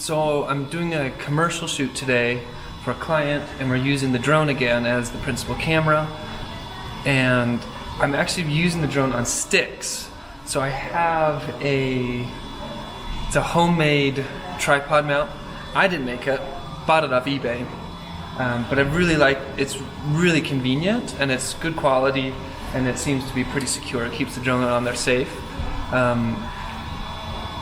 So I'm doing a commercial shoot today for a client, and we're using the drone again as the principal camera. And I'm actually using the drone on sticks. So I have it's a homemade tripod mount. I didn't make it, bought it off eBay. But I really like, it's really convenient and it's good quality and it seems to be pretty secure. It keeps the drone on there safe.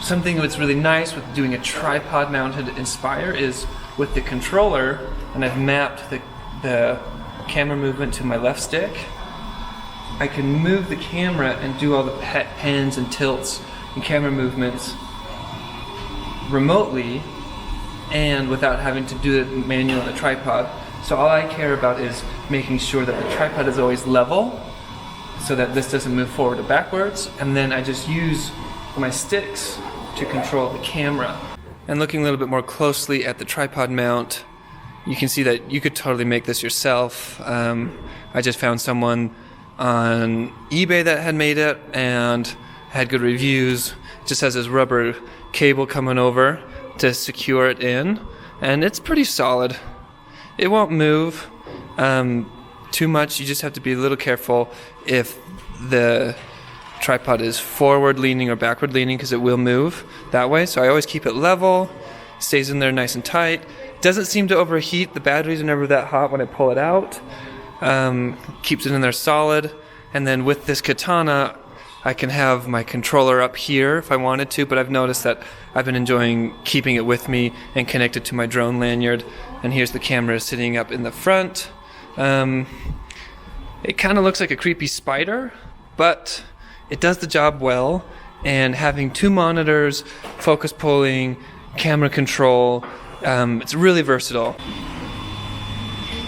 Something that's really nice with doing a tripod mounted Inspire is with the controller, and I've mapped the camera movement to my left stick. I can move the camera and do all the pans and tilts and camera movements remotely and without having to do it manually on the tripod. So all I care about is making sure that the tripod is always level so that this doesn't move forward or backwards, and then I just use my sticks to control the camera. And looking a little bit more closely at the tripod mount, you can see that you could totally make this yourself. I just found someone on eBay that had made it and had good reviews. It just has this rubber cable coming over to secure it in, and it's pretty solid. It won't move too much. You just have to be a little careful if the tripod is forward leaning or backward leaning, because it will move that way. So I always keep it level, stays in there nice and tight. Doesn't seem to overheat. The batteries are never that hot when I pull it out. Keeps it in there solid. And then with this katana, I can have my controller up here if I wanted to, but I've noticed that I've been enjoying keeping it with me and connected to my drone lanyard. And here's the camera sitting up in the front. It kind of looks like a creepy spider, but it does the job well. And having two monitors, focus pulling, camera control, it's really versatile.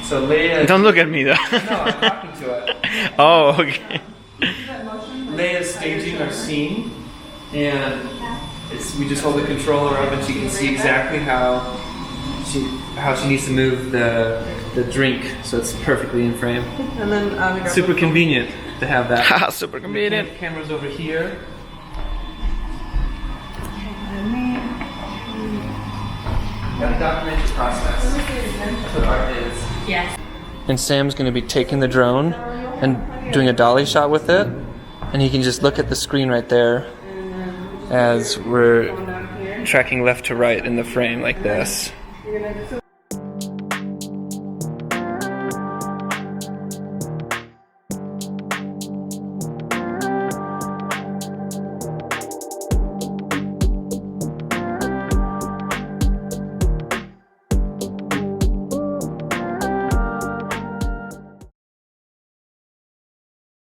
So Leia... Don't look at me though. No, I'm talking to it. Oh, okay. Leia's staging our scene, and we just hold the controller up and she can see exactly how she needs to move the drink, so it's perfectly in frame. And then super convenient to have that. Super convenient. The camera's over here. Gotta document the process. That's what art is. yes. And Sam's going to be taking the drone and doing a dolly shot with it, and he can just look at the screen right there as we're tracking left to right in the frame like this.